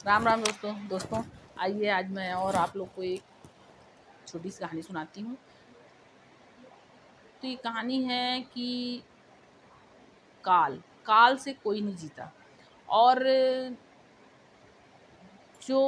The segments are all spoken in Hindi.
राम राम दोस्तों आइए आज मैं और आप लोग को एक छोटी सी कहानी सुनाती हूँ। तो ये कहानी है कि काल काल से कोई नहीं जीता। और जो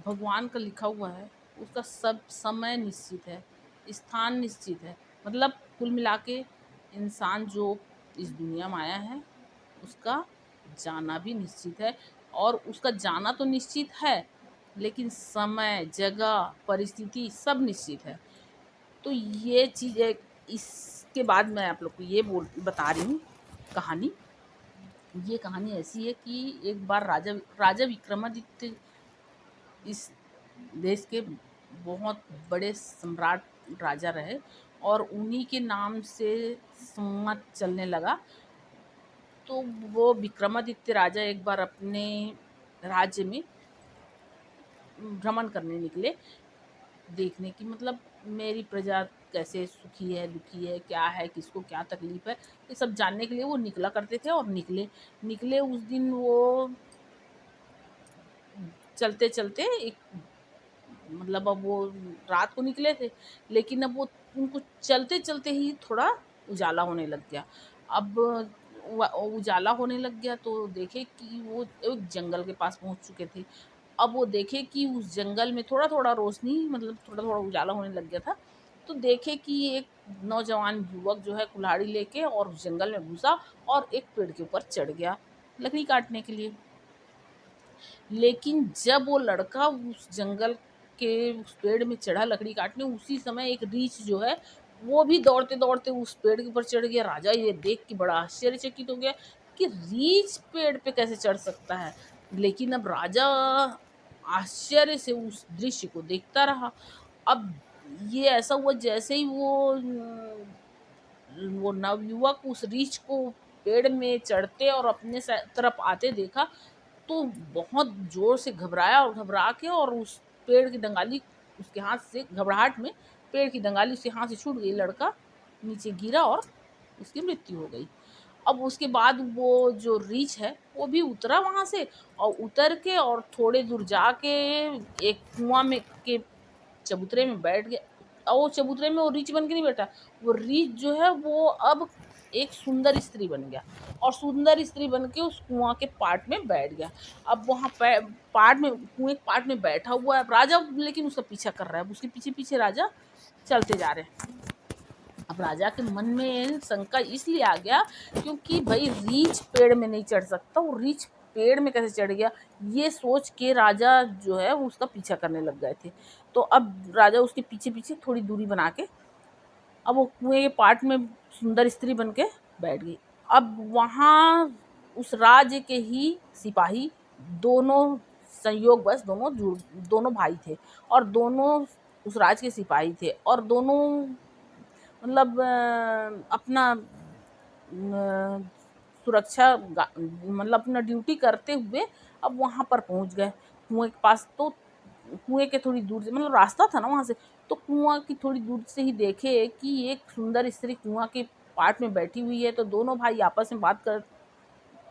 भगवान का लिखा हुआ है उसका सब समय निश्चित है, स्थान निश्चित है। मतलब कुल मिला के इंसान जो इस दुनिया में आया है उसका जाना भी निश्चित है। और उसका जाना तो निश्चित है लेकिन समय जगह परिस्थिति सब निश्चित है। तो ये चीज़ है। इसके बाद मैं आप लोग को ये बता रही हूँ कहानी। ये कहानी ऐसी है कि एक बार राजा राजा विक्रमादित्य इस देश के बहुत बड़े सम्राट राजा रहे और उन्हीं के नाम से संवत चलने लगा। तो वो विक्रमादित्य राजा एक बार अपने राज्य में भ्रमण करने निकले, देखने की मतलब मेरी प्रजा कैसे सुखी है दुखी है, क्या है, किसको क्या तकलीफ है, ये सब जानने के लिए वो निकला करते थे। और निकले निकले उस दिन वो चलते चलते एक मतलब अब वो रात को निकले थे लेकिन अब वो उनको चलते चलते ही थोड़ा उजाला होने लग गया। अब उजाला होने लग गया तो देखे कि वो एक जंगल के पास पहुंच चुके थे। अब वो देखे कि उस जंगल में थोड़ा थोड़ा रोशनी मतलब थोड़ा थोड़ा उजाला होने लग गया था। तो देखे कि एक नौजवान युवक जो है कुल्हाड़ी लेके और उस जंगल में घुसा और एक पेड़ के ऊपर चढ़ गया लकड़ी काटने के लिए। लेकिन जब वो लड़का उस जंगल के उस पेड़ में चढ़ा लकड़ी काटने, उसी समय एक रीछ जो है वो भी दौड़ते दौड़ते उस पेड़ के ऊपर चढ़ गया। राजा ये देख के बड़ा आश्चर्यचकित हो गया कि रीछ पेड़ पे कैसे चढ़ सकता है। लेकिन अब राजा आश्चर्य से उस दृश्य को देखता रहा। अब ये ऐसा हुआ जैसे ही वो नवयुवक उस रीछ को पेड़ में चढ़ते और अपने तरफ आते देखा तो बहुत जोर से घबराया और घबरा के और उस पेड़ की डंगाली उसके हाथ से घबराहट में पेड़ की डंगाली उसके हाथ से छूट गई। लड़का नीचे गिरा और उसकी मृत्यु हो गई। अब उसके बाद वो जो रीछ है वो भी उतरा वहां से और उतर के और थोड़े दूर जाके एक कुआं में के चबूतरे में बैठ गया। और वो चबूतरे में वो रीछ बन के नहीं बैठा, वो रीछ जो है वो अब एक सुंदर स्त्री बन गया और सुंदर स्त्री बन के उस कुआं के पाट में बैठ गया। अब वहाँ पाट में कुएं के पाट में बैठा हुआ है राजा, लेकिन उसका पीछा कर रहा है, उसके पीछे पीछे राजा चलते जा रहे हैं। अब राजा के मन में शंका इसलिए आ गया क्योंकि भाई रीछ पेड़ में नहीं चढ़ सकता, वो रीछ पेड़ में कैसे चढ़ गया। ये सोच के राजा जो है वो उसका पीछा करने लग गए थे। तो अब राजा उसके पीछे पीछे थोड़ी दूरी बना के अब वो कुएं के पाट में सुंदर स्त्री बन के बैठ गई। अब वहाँ उस राज्य के ही सिपाही दोनों संयोगवश दोनों भाई थे और दोनों उस राज्य के सिपाही थे और दोनों मतलब अपना सुरक्षा मतलब अपना ड्यूटी करते हुए अब वहाँ पर पहुँच गए कुएं के पास। तो कुएं के थोड़ी दूर से मतलब रास्ता था ना वहाँ से, तो कुआं की थोड़ी दूर से ही देखे कि एक सुंदर स्त्री कुआं के पाट में बैठी हुई है। तो दोनों भाई आपस में बात कर,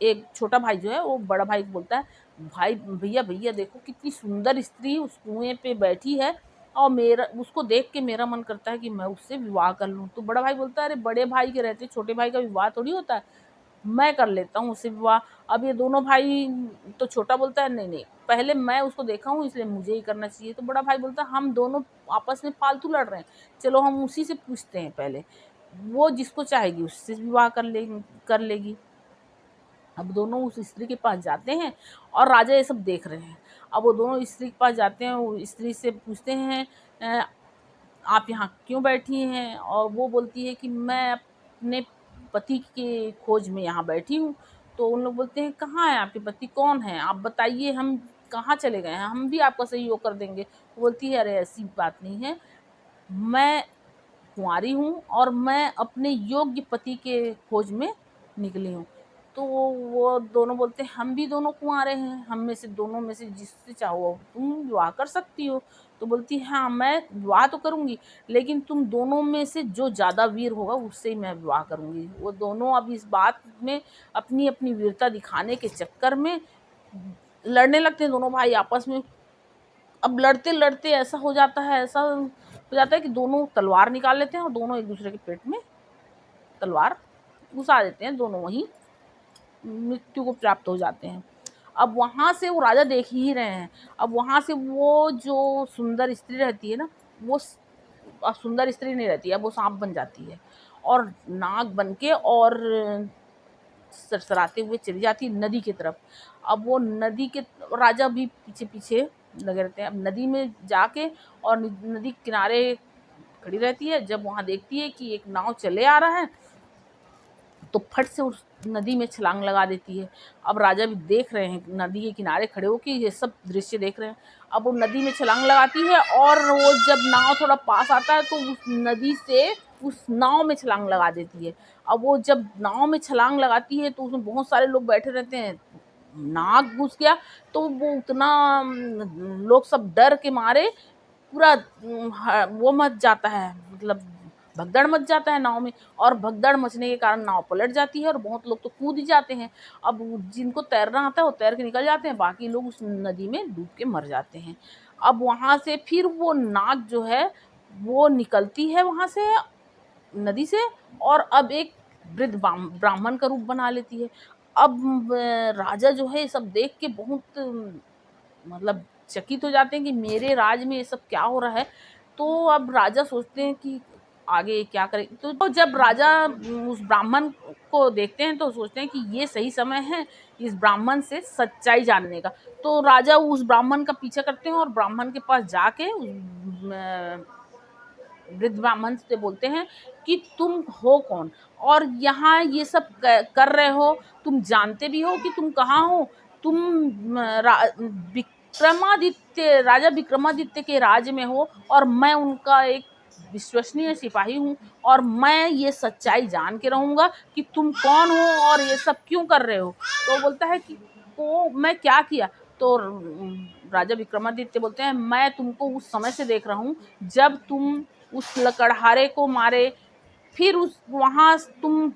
एक छोटा भाई जो है वो बड़ा भाई को बोलता है, भाई भैया भैया देखो कितनी सुंदर स्त्री उस कुएं पे बैठी है और मेरा उसको देख के मेरा मन करता है कि मैं उससे विवाह कर लूं। तो बड़ा भाई बोलता है, अरे बड़े भाई के रहते छोटे भाई का विवाह थोड़ी होता है, मैं कर लेता हूँ उससे विवाह। अब ये दोनों भाई, तो छोटा बोलता है नहीं नहीं पहले मैं उसको देखा हूँ इसलिए मुझे ही करना चाहिए। तो बड़ा भाई बोलता है हम दोनों आपस में फालतू लड़ रहे हैं, चलो हम उसी से पूछते हैं पहले, वो जिसको चाहेगी उससे विवाह कर लेगी। अब दोनों उस स्त्री के पास जाते हैं और राजा ये सब देख रहे हैं। अब वो दोनों स्त्री के पास जाते हैं, वो स्त्री से पूछते हैं आप यहाँ क्यों बैठी हैं। और वो बोलती है कि मैं अपने पति के खोज में यहाँ बैठी हूँ। तो उन लोग बोलते हैं कहाँ है आपके पति, कौन है, आप बताइए हम कहाँ चले गए हैं, हम भी आपका सहयोग कर देंगे। वो बोलती है अरे ऐसी बात नहीं है, मैं कुंवारी हूँ और मैं अपने योग्य पति के खोज में निकली हूँ। तो वो दोनों बोलते हैं हम भी दोनों कुंवारे हैं, हम में से दोनों में से जिससे चाहो तुम विवाह कर सकती हो। तो बोलती है हाँ मैं विवाह तो करूँगी लेकिन तुम दोनों में से जो ज़्यादा वीर होगा उससे ही मैं विवाह करूँगी। वो दोनों अब इस बात में अपनी अपनी वीरता दिखाने के चक्कर में लड़ने लगते हैं दोनों भाई आपस में। अब लड़ते लड़ते ऐसा हो जाता है कि दोनों तलवार निकाल लेते हैं और दोनों एक दूसरे के पेट में तलवार घुसा देते हैं, दोनों वहीं मृत्यु को प्राप्त हो जाते हैं। अब वहां से वो राजा देख ही रहे हैं। अब वहां से वो जो सुंदर स्त्री रहती है ना, वो अब सुंदर स्त्री नहीं रहती है, अब वो सांप बन जाती है और नाग बन के और सरसराते हुए चली जाती है नदी की तरफ। अब वो नदी के राजा भी पीछे पीछे लगे रहते हैं। अब नदी में जाके और नदी किनारे खड़ी रहती है। जब वहां देखती है कि एक नाव चले आ रहा है तो फट से उस नदी में छलांग लगा देती है। अब राजा भी देख रहे हैं, नदी के किनारे खड़े होकर ये सब दृश्य देख रहे हैं। अब वो नदी में छलांग लगाती है और वो जब नाव थोड़ा पास आता है तो उस नदी से उस नाव में छलांग लगा देती है। अब वो जब नाव में छलांग लगाती है तो उसमें बहुत सारे लोग बैठे रहते हैं। नाग घुस गया तो वो उतना लोग सब डर के मारे पूरा वो मच जाता है, मतलब भगदड़ मच जाता है नाव में। और भगदड़ मचने के कारण नाव पलट जाती है और बहुत लोग तो कूद ही जाते हैं। अब जिनको तैरना आता है वो तैर के निकल जाते हैं, बाकी लोग उस नदी में डूब के मर जाते हैं। अब वहां से फिर वो नाग जो है वो निकलती है वहां से नदी से और अब एक वृद्ध ब्राह्मण का रूप बना लेती है। अब राजा जो है ये सब देख के बहुत मतलब चकित हो जाते हैं कि मेरे राज में ये सब क्या हो रहा है। तो अब राजा सोचते हैं कि आगे क्या करें। तो जब राजा उस ब्राह्मण को देखते हैं तो सोचते हैं कि ये सही समय है इस ब्राह्मण से सच्चाई जानने का। तो राजा उस ब्राह्मण का पीछा करते हैं और ब्राह्मण के पास जाके वृद्ध ब्राह्मण से बोलते हैं कि तुम हो कौन और यहाँ ये सब कर रहे हो, तुम जानते भी हो कि तुम कहाँ हो। तुम विक्रमादित्य राजा विक्रमादित्य के राज्य में हो और मैं उनका एक विश्वसनीय सिपाही हूँ और मैं ये सच्चाई जान के रहूंगा कि तुम कौन हो और ये सब क्यों कर रहे हो। तो बोलता है कि को मैं क्या किया। तो राजा विक्रमादित्य बोलते हैं मैं तुमको उस समय से देख रहा हूँ जब तुम उस लकड़हारे को मारे, फिर उस वहां तुम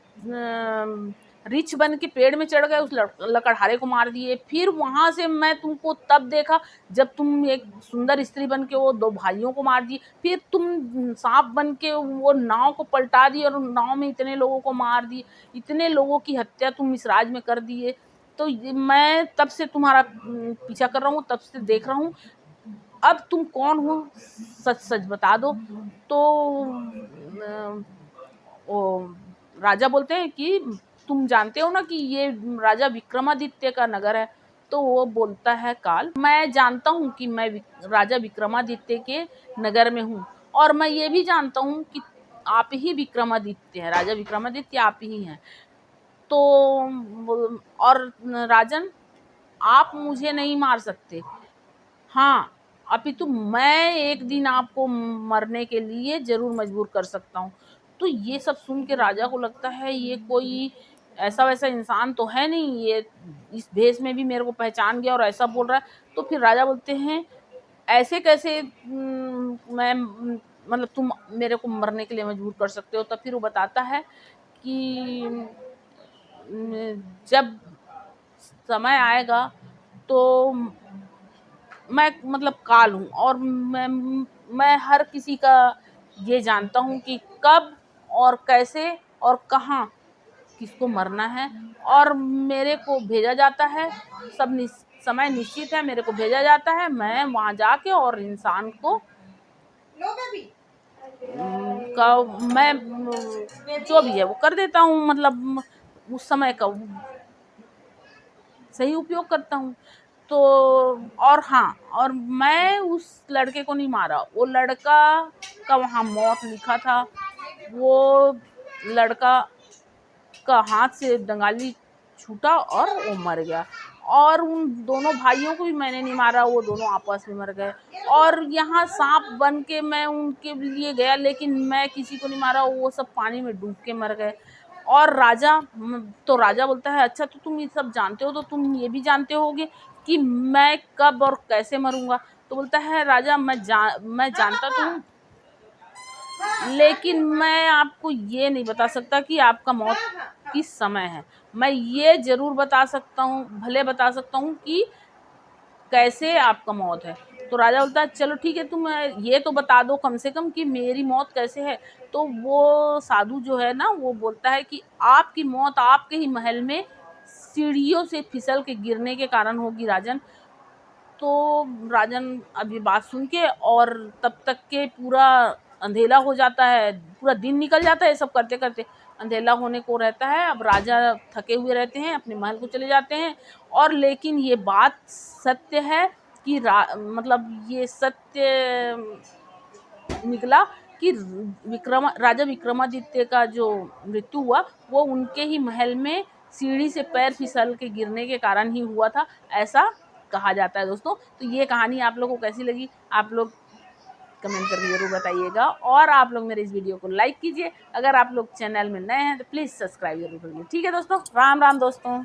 रिछ बन के पेड़ में चढ़ गए, उस लकड़हारे को मार दिए। फिर वहां से मैं तुमको तब देखा जब तुम एक सुंदर स्त्री बन के वो दो भाइयों को मार दिए। फिर तुम सांप बन के वो नाव को पलटा दिए और नाव में इतने लोगों को मार दिए, इतने लोगों की हत्या तुम इस राज में कर दिए। तो मैं तब से तुम्हारा पीछा कर रहा हूँ, तब से देख रहा हूँ, अब तुम कौन हो सच सच बता दो। तो वो राजा बोलते हैं कि तुम जानते हो ना कि ये राजा विक्रमादित्य का नगर है। तो वो बोलता है काल, मैं जानता हूँ कि मैं राजा विक्रमादित्य के नगर में हूँ और मैं ये भी जानता हूँ कि आप ही विक्रमादित्य हैं, राजा विक्रमादित्य आप ही हैं। तो और राजन आप मुझे नहीं मार सकते, हाँ अपितु मैं एक दिन आपको मरने के लिए जरूर मजबूर कर सकता हूँ। तो ये सब सुन के राजा को लगता है ये कोई ऐसा वैसा इंसान तो है नहीं, ये इस भेष में भी मेरे को पहचान गया और ऐसा बोल रहा है। तो फिर राजा बोलते हैं ऐसे कैसे मैं मतलब तुम मेरे को मरने के लिए मजबूर कर सकते हो। तब फिर वो बताता है कि जब समय आएगा तो मैं मतलब काल हूँ और मैं हर किसी का ये जानता हूँ कि कब और कैसे और कहाँ किसको मरना है और मेरे को भेजा जाता है। सब समय निश्चित है, मेरे को भेजा जाता है, मैं वहां जाके और इंसान को का मैं जो भी है वो कर देता हूँ, मतलब उस समय का सही उपयोग करता हूँ। तो और हाँ, और मैं उस लड़के को नहीं मारा, वो लड़का का वहाँ मौत लिखा था, वो लड़का का हाथ से डंगाली छूटा और वो मर गया। और उन दोनों भाइयों को भी मैंने नहीं मारा, वो दोनों आपस में मर गए। और यहाँ सांप बन के मैं उनके लिए गया लेकिन मैं किसी को नहीं मारा, वो सब पानी में डूब के मर गए। और राजा तो राजा बोलता है अच्छा तो तुम ये सब जानते हो तो तुम ये भी जानते होगे कि मैं कब और कैसे मरूंगा। तो बोलता है राजा मैं जानता तो हूँ लेकिन मैं आपको ये नहीं बता सकता कि आपका मौत किस समय है। मैं ये जरूर बता सकता हूँ, भले बता सकता हूँ कि कैसे आपका मौत है। तो राजा बोलता है चलो ठीक है, तुम ये तो बता दो कम से कम कि मेरी मौत कैसे है। तो वो साधु जो है ना वो बोलता है कि आपकी मौत आपके ही महल में सीढ़ियों से फिसल के गिरने के कारण होगी राजन। तो राजन अब ये बात सुन के और तब तक के पूरा अंधेला हो जाता है, पूरा दिन निकल जाता है सब करते करते, अंधेला होने को रहता है। अब राजा थके हुए रहते हैं, अपने महल को चले जाते हैं। और लेकिन ये बात सत्य है कि मतलब ये सत्य निकला कि राजा विक्रमादित्य का जो मृत्यु हुआ वो उनके ही महल में सीढ़ी से पैर फिसल के गिरने के कारण ही हुआ था, ऐसा कहा जाता है दोस्तों। तो ये कहानी आप लोगों को कैसी लगी आप लोग कमेंट करके जरूर बताइएगा, और आप लोग मेरे इस वीडियो को लाइक कीजिए। अगर आप लोग चैनल में नए हैं तो प्लीज़ सब्सक्राइब जरूर करिए। ठीक है दोस्तों, राम राम दोस्तों।